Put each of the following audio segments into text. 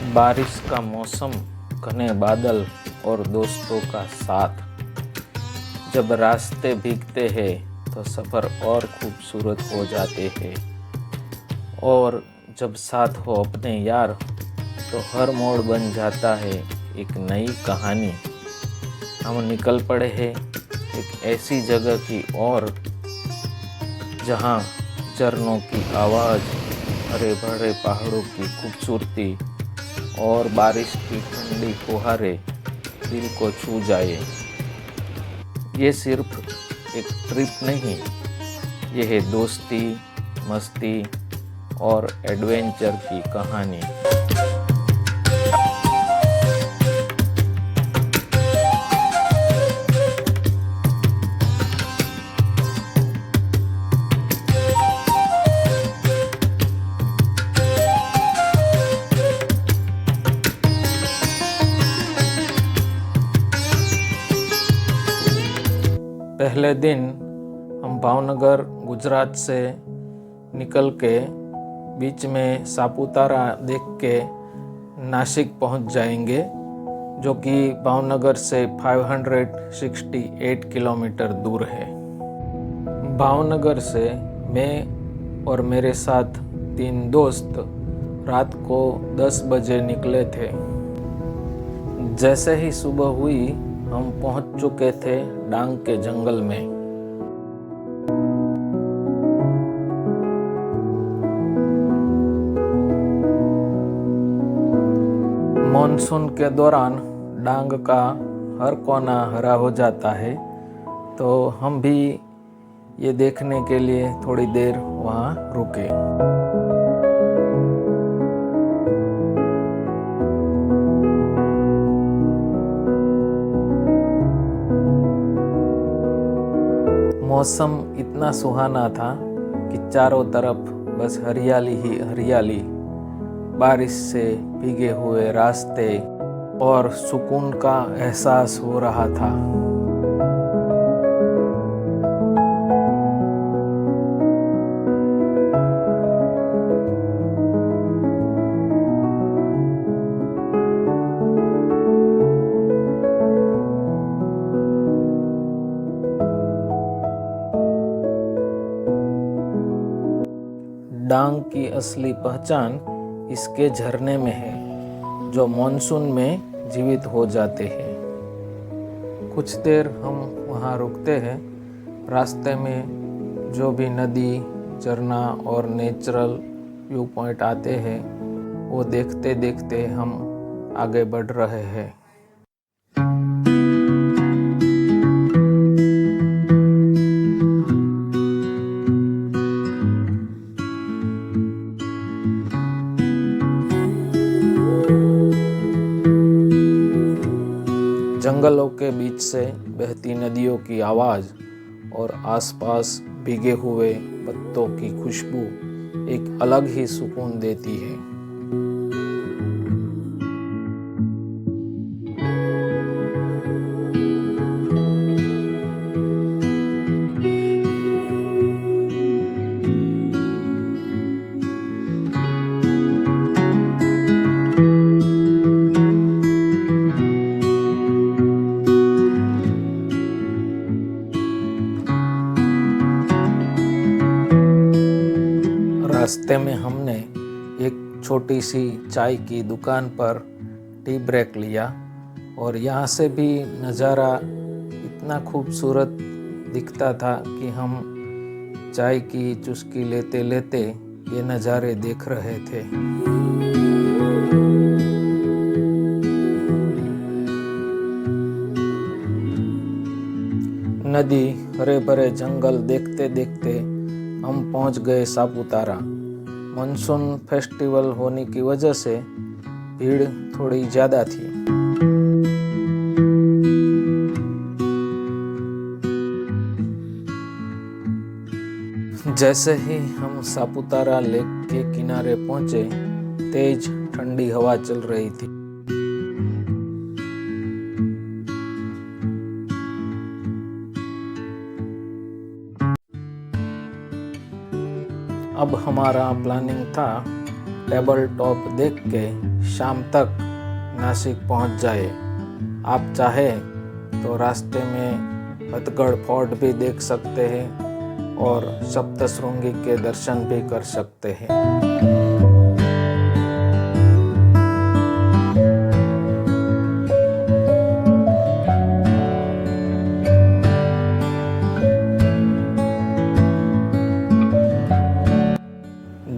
बारिश का मौसम, घने बादल और दोस्तों का साथ। जब रास्ते भीगते हैं तो सफ़र और खूबसूरत हो जाते हैं। और जब साथ हो अपने यार तो हर मोड़ बन जाता है एक नई कहानी। हम निकल पड़े हैं एक ऐसी जगह की ओर जहाँ झरनों की आवाज़, हरे भरे पहाड़ों की खूबसूरती और बारिश की ठंडी फुहारें दिल को छू जाए। ये सिर्फ एक ट्रिप नहीं, ये है दोस्ती, मस्ती और एडवेंचर की कहानी। पहले दिन हम भावनगर गुजरात से निकल के बीच में सापुतारा देख के नासिक पहुंच जाएंगे, जो कि भावनगर से 568 किलोमीटर दूर है। भावनगर से मैं और मेरे साथ 3 दोस्त रात को 10 बजे निकले थे। जैसे ही सुबह हुई हम पहुंच चुके थे डांग के जंगल में। मॉनसून के दौरान डांग का हर कोना हरा हो जाता है, तो हम भी ये देखने के लिए थोड़ी देर वहाँ रुके। मौसम इतना सुहाना था कि चारों तरफ बस हरियाली ही हरियाली, बारिश से भीगे हुए रास्ते और सुकून का एहसास हो रहा था। डांग की असली पहचान इसके झरने में है, जो मॉनसून में जीवित हो जाते हैं। कुछ देर हम वहाँ रुकते हैं। रास्ते में जो भी नदी, झरना और नेचुरल व्यू पॉइंट आते हैं, वो देखते देखते हम आगे बढ़ रहे हैं। जंगलों के बीच से बहती नदियों की आवाज़ और आसपास भीगे हुए पत्तों की खुशबू एक अलग ही सुकून देती है। रास्ते में हमने एक छोटी सी चाय की दुकान पर टी ब्रेक लिया और यहाँ से भी नज़ारा इतना खूबसूरत दिखता था कि हम चाय की चुस्की लेते लेते ये नज़ारे देख रहे थे। नदी, हरे भरे जंगल देखते देखते हम पहुंच गए सापुतारा। मानसून फेस्टिवल होने की वजह से भीड़ थोड़ी ज़्यादा थी। जैसे ही हम सापुतारा लेक के किनारे पहुंचे, तेज ठंडी हवा चल रही थी। अब हमारा प्लानिंग था टेबल टॉप देख के शाम तक नासिक पहुंच जाए। आप चाहे तो रास्ते में हथगढ़ फोर्ट भी देख सकते हैं और सप्तशृंगी के दर्शन भी कर सकते हैं।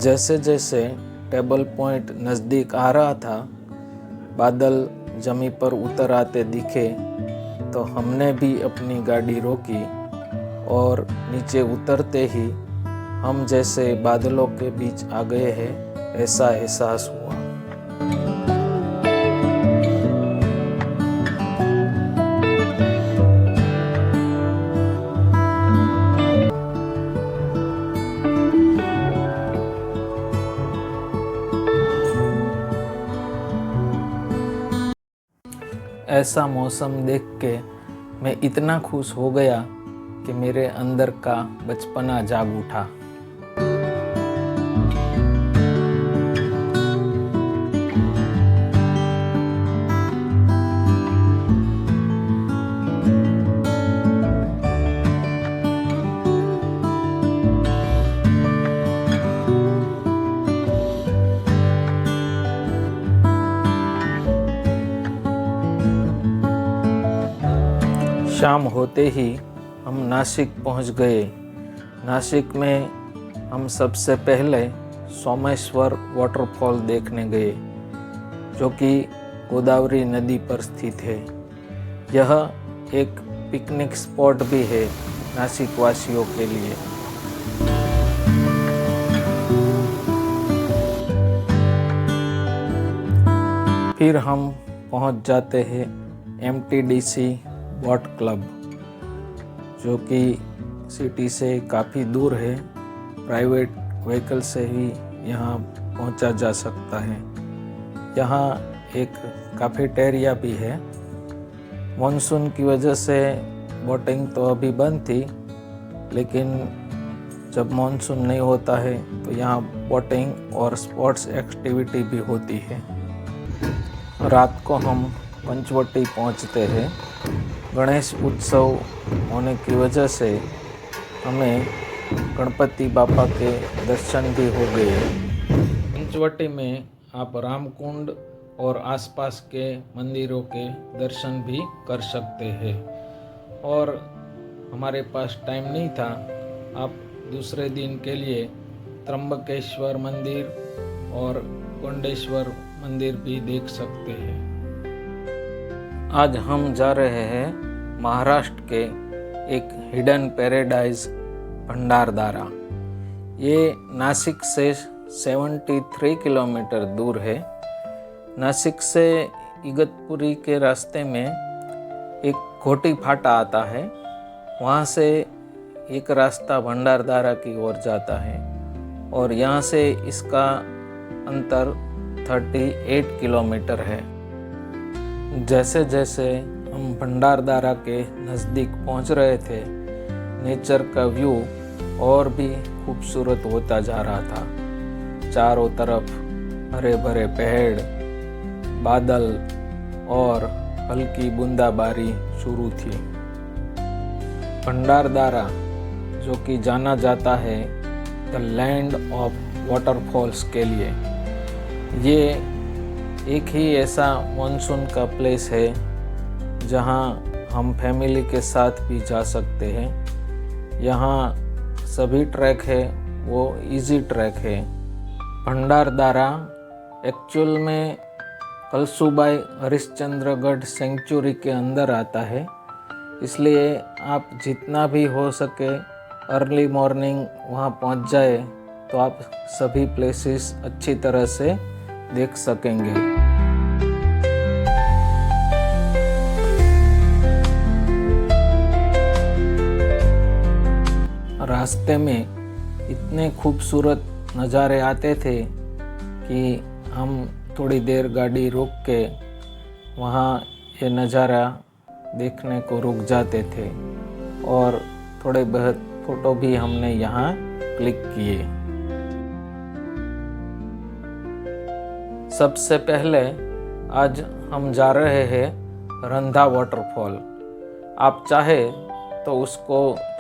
जैसे जैसे टेबल पॉइंट नज़दीक आ रहा था, बादल जमी पर उतर आते दिखे, तो हमने भी अपनी गाड़ी रोकी और नीचे उतरते ही हम जैसे बादलों के बीच आ गए हैं ऐसा एहसास हुआ। ऐसा मौसम देख के मैं इतना खुश हो गया कि मेरे अंदर का बचपना जाग उठा। शाम होते ही हम नासिक पहुंच गए। नासिक में हम सबसे पहले सोमेश्वर वाटरफॉल देखने गए, जो कि गोदावरी नदी पर स्थित है। यह एक पिकनिक स्पॉट भी है नासिक वासियों के लिए। फिर हम पहुंच जाते हैं MTDC बोट क्लब, जो कि सिटी से काफ़ी दूर है। प्राइवेट व्हीकल से ही यहाँ पहुँचा जा सकता है। यहाँ एक कैफेटेरिया भी है। मॉनसून की वजह से बोटिंग तो अभी बंद थी, लेकिन जब मॉनसून नहीं होता है तो यहाँ बोटिंग और स्पोर्ट्स एक्टिविटी भी होती है। रात को हम पंचवटी पहुँचते हैं। गणेश उत्सव होने की वजह से हमें गणपति बापा के दर्शन भी हो गए। पंचवटी में आप रामकुंड और आसपास के मंदिरों के दर्शन भी कर सकते हैं। और हमारे पास टाइम नहीं था, आप दूसरे दिन के लिए त्र्यंबकेश्वर मंदिर और गोंडेश्वर मंदिर भी देख सकते हैं। आज हम जा रहे हैं महाराष्ट्र के एक हिडन पैराडाइज भंडारदारा। ये नासिक से 73 किलोमीटर दूर है। नासिक से इगतपुरी के रास्ते में एक घोटी फाटा आता है, वहाँ से एक रास्ता भंडारदारा की ओर जाता है और यहाँ से इसका अंतर 38 किलोमीटर है। जैसे जैसे हम भंडारदारा के नज़दीक पहुंच रहे थे, नेचर का व्यू और भी खूबसूरत होता जा रहा था। चारों तरफ हरे भरे पेड़, बादल और हल्की बूंदाबारी शुरू थी। भंडारदारा, जो कि जाना जाता है द लैंड ऑफ वाटरफॉल्स के लिए, ये एक ही ऐसा मॉनसून का प्लेस है जहाँ हम फैमिली के साथ भी जा सकते हैं। यहाँ सभी ट्रैक है वो इजी ट्रैक है। भंडारदारा एक्चुअल में कलसूबाई हरिश्चंद्रगढ़ सेंचुरी के अंदर आता है, इसलिए आप जितना भी हो सके अर्ली मॉर्निंग वहाँ पहुँच जाए तो आप सभी प्लेसेस अच्छी तरह से देख सकेंगे। रास्ते में इतने खूबसूरत नज़ारे आते थे कि हम थोड़ी देर गाड़ी रोक के वहाँ ये नज़ारा देखने को रुक जाते थे और थोड़े बहुत फ़ोटो भी हमने यहाँ क्लिक किए। सबसे पहले आज हम जा रहे हैं रंधा वाटरफॉल। आप चाहे तो उसको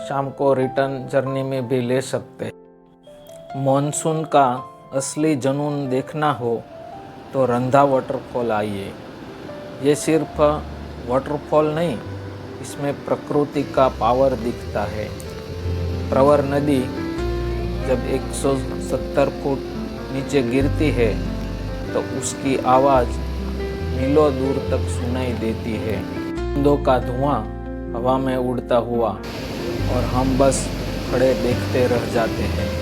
शाम को रिटर्न जर्नी में भी ले सकते हैं। मॉनसून का असली जुनून देखना हो तो रंधा वाटरफॉल आइए। ये सिर्फ वाटरफॉल नहीं, इसमें प्रकृति का पावर दिखता है। प्रवर नदी जब 170 फुट नीचे गिरती है तो उसकी आवाज़ मीलों दूर तक सुनाई देती है। बूंदों का धुआं हवा में उड़ता हुआ और हम बस खड़े देखते रह जाते हैं।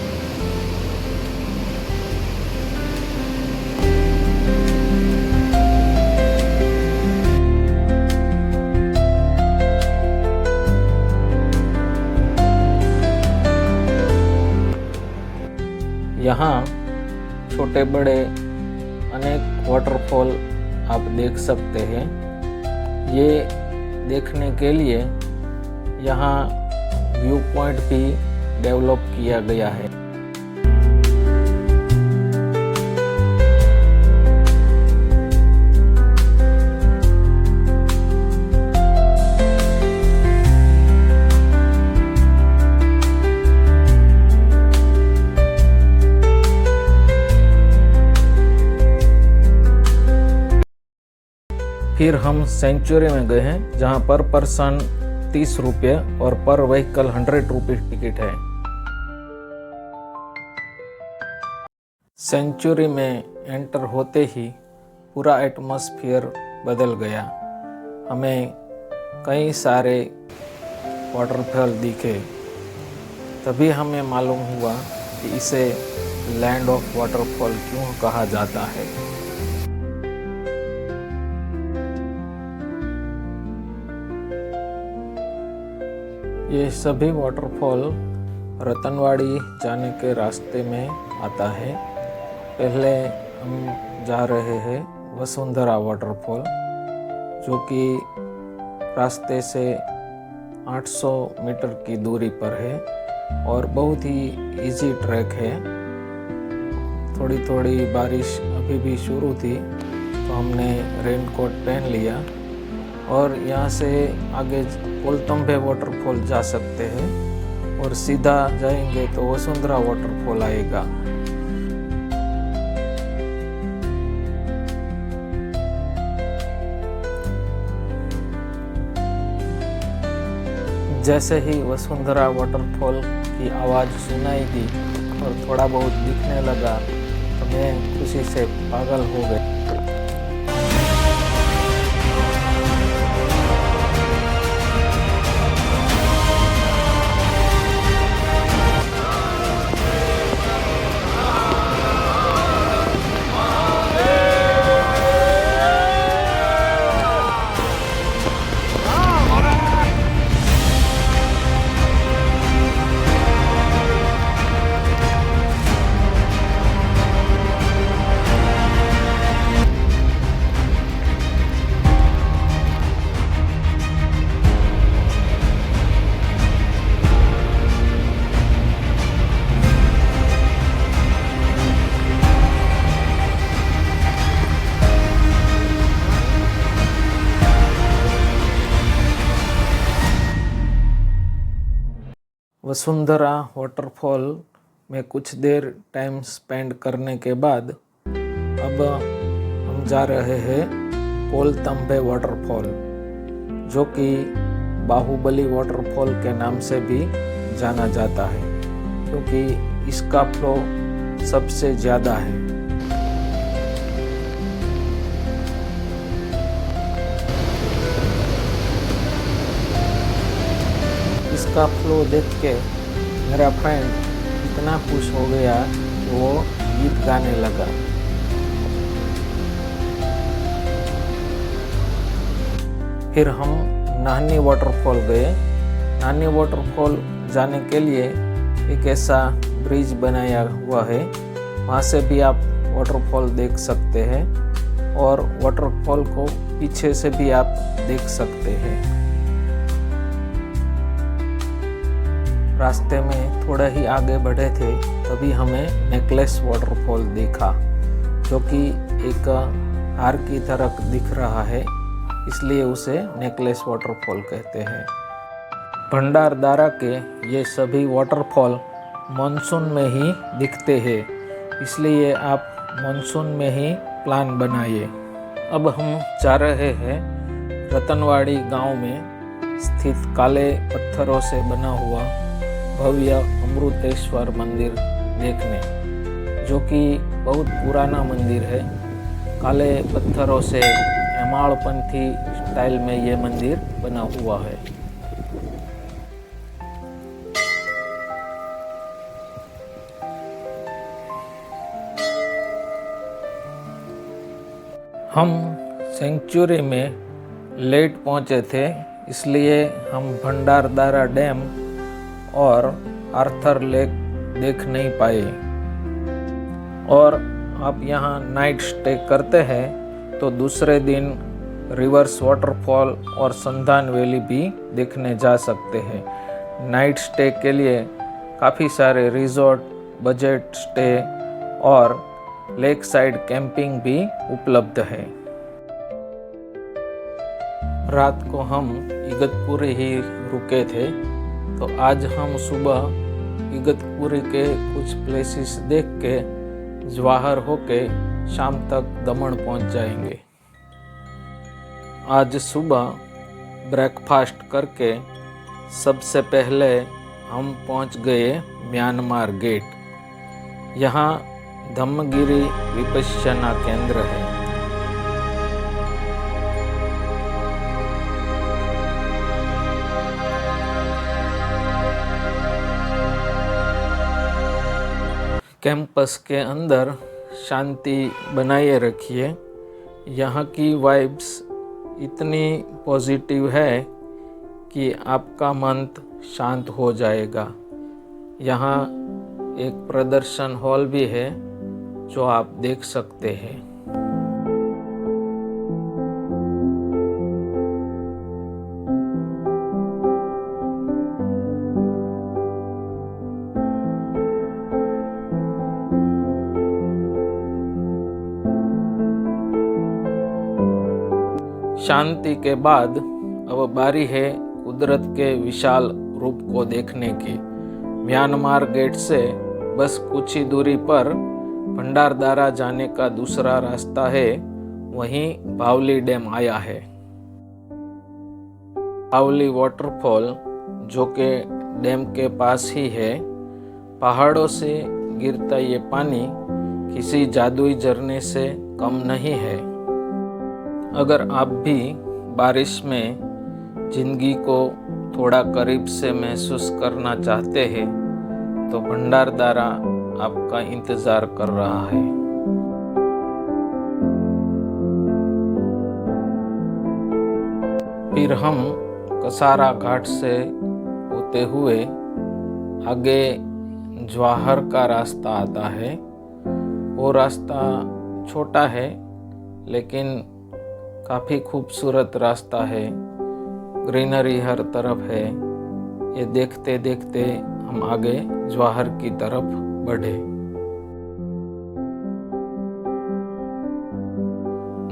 यहाँ छोटे बड़े अनेक वाटरफॉल आप देख सकते हैं। ये देखने के लिए यहाँ व्यू पॉइंट भी डेवलप किया गया है। फिर हम सेंचुरी में गए हैं, जहाँ पर पर्सन 30 रुपये और पर व्हीकल 100 रुपये टिकट है। सेंचुरी में एंटर होते ही पूरा एटमॉस्फेयर बदल गया। हमें कई सारे वाटरफॉल दिखे, तभी हमें मालूम हुआ कि इसे लैंड ऑफ वाटरफॉल क्यों कहा जाता है। ये सभी वाटरफॉल रतनवाड़ी जाने के रास्ते में आता है। पहले हम जा रहे हैं वसुंधरा वाटरफॉल, जो कि रास्ते से 800 मीटर की दूरी पर है और बहुत ही इजी ट्रैक है। थोड़ी थोड़ी बारिश अभी भी शुरू थी तो हमने रेनकोट पहन लिया और यहाँ से आगे कोलतंबे वाटरफॉल जा सकते हैं और सीधा जाएंगे तो वसुंधरा वाटरफॉल आएगा। जैसे ही वसुंधरा वाटरफॉल की आवाज़ सुनाई दी और थोड़ा बहुत दिखने लगा तो मैं खुशी से पागल हो गया। वसुंधरा वाटरफॉल में कुछ देर टाइम स्पेंड करने के बाद अब हम जा रहे हैं कोलतंबे वाटरफॉल, जो कि बाहुबली वाटरफॉल के नाम से भी जाना जाता है, क्योंकि इसका फ्लो सबसे ज़्यादा है। इसका फ्लो देख के मेरा फ्रेंड इतना खुश हो गया कि वो गीत गाने लगा। फिर हम नाहनी वाटरफॉल गए। नाहनी वाटरफॉल जाने के लिए एक ऐसा ब्रिज बनाया हुआ है, वहाँ से भी आप वाटरफॉल देख सकते हैं और वाटरफॉल को पीछे से भी आप देख सकते हैं। रास्ते में थोड़ा ही आगे बढ़े थे तभी हमें नेकलेस वाटरफॉल देखा, जो कि एक हार की तरह दिख रहा है, इसलिए उसे नेकलेस वाटरफॉल कहते हैं। भंडारदारा के ये सभी वाटरफॉल मानसून में ही दिखते हैं, इसलिए आप मानसून में ही प्लान बनाइए। अब हम जा रहे हैं रतनवाड़ी गांव में स्थित काले पत्थरों से बना हुआ भव्य अमृतेश्वर मंदिर देखने, जो कि बहुत पुराना मंदिर है। काले पत्थरों से हेमाड़पंथी स्टाइल में ये मंदिर बना हुआ है। हम सेंचुरी में लेट पहुंचे थे, इसलिए हम भंडारदारा डैम और आर्थर लेक देख नहीं पाए। और आप यहाँ नाइट स्टे करते हैं तो दूसरे दिन रिवर्स वाटरफॉल और संधान वैली भी देखने जा सकते हैं। नाइट स्टे के लिए काफ़ी सारे रिजॉर्ट, बजट स्टे और लेक साइड कैंपिंग भी उपलब्ध है। रात को हम इगतपुरी ही रुके थे, तो आज हम सुबह इगतपुरी के कुछ प्लेसेस देख के जवाहर होके शाम तक दमन पहुंच जाएंगे। आज सुबह ब्रेकफास्ट करके सबसे पहले हम पहुंच गए म्यांमार गेट। यहाँ धम्मगिरी विपश्यना केंद्र है। कैंपस के अंदर शांति बनाए रखिए। यहाँ की वाइब्स इतनी पॉजिटिव है कि आपका मन शांत हो जाएगा। यहाँ एक प्रदर्शन हॉल भी है जो आप देख सकते हैं। शांति के बाद अब बारी है कुदरत के विशाल रूप को देखने की। म्यांमार गेट से बस कुछ ही दूरी पर भंडारदारा जाने का दूसरा रास्ता है, वहीं बावली डैम आया है। बावली वाटरफॉल जो कि डैम के पास ही है। पहाड़ों से गिरता ये पानी किसी जादुई झरने से कम नहीं है। अगर आप भी बारिश में जिंदगी को थोड़ा करीब से महसूस करना चाहते हैं तो भंडारदारा आपका इंतजार कर रहा है। फिर हम कसारा घाट से होते हुए आगे जवाहर का रास्ता आता है। वो रास्ता छोटा है लेकिन काफ़ी खूबसूरत रास्ता है। ग्रीनरी हर तरफ है। ये देखते देखते हम आगे जवाहर की तरफ बढ़े।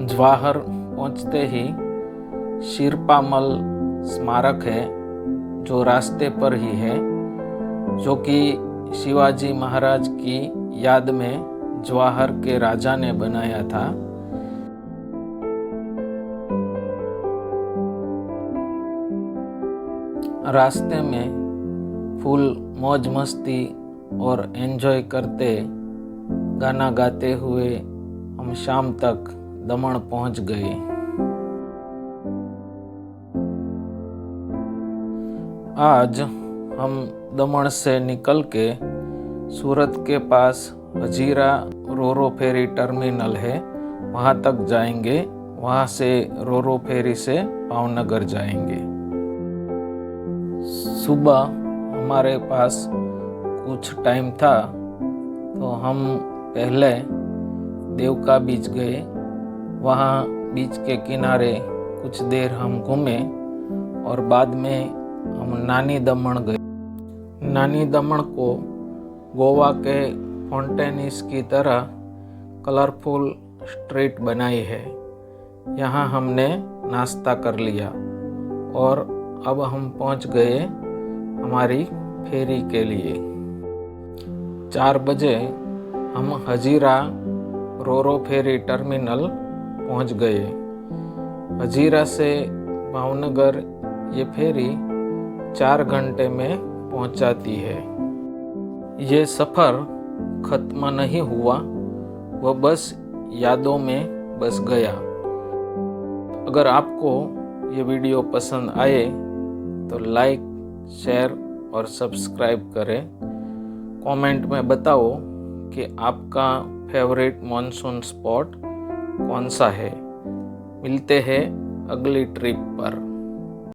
जवाहर पहुंचते ही शिरपामल स्मारक है जो रास्ते पर ही है, जो कि शिवाजी महाराज की याद में जवाहर के राजा ने बनाया था। रास्ते में फुल मौज मस्ती और एंजॉय करते, गाना गाते हुए हम शाम तक दमन पहुंच गए। आज हम दमन से निकल के सूरत के पास हजीरा रोरो फेरी टर्मिनल है, वहाँ तक जाएंगे। वहाँ से रोरो फेरी से भावनगर जाएंगे। सुबह हमारे पास कुछ टाइम था तो हम पहले देवका बीच गए। वहाँ बीच के किनारे कुछ देर हम घूमे और बाद में हम नानी दमन गए। नानी दमन को गोवा के फाउंटेनिस की तरह कलरफुल स्ट्रीट बनाई है। यहाँ हमने नाश्ता कर लिया और अब हम पहुँच गए हमारी फेरी के लिए। 4 बजे हम हजीरा रोरो फेरी टर्मिनल पहुँच गए। हजीरा से भावनगर ये फेरी 4 घंटे में पहुँचाती है। ये सफ़र ख़त्म नहीं हुआ, वह बस यादों में बस गया। अगर आपको ये वीडियो पसंद आए तो लाइक, शेयर और सब्सक्राइब करें। कमेंट में बताओ कि आपका फेवरेट मॉनसून स्पॉट कौन सा है। मिलते हैं अगली ट्रिप पर।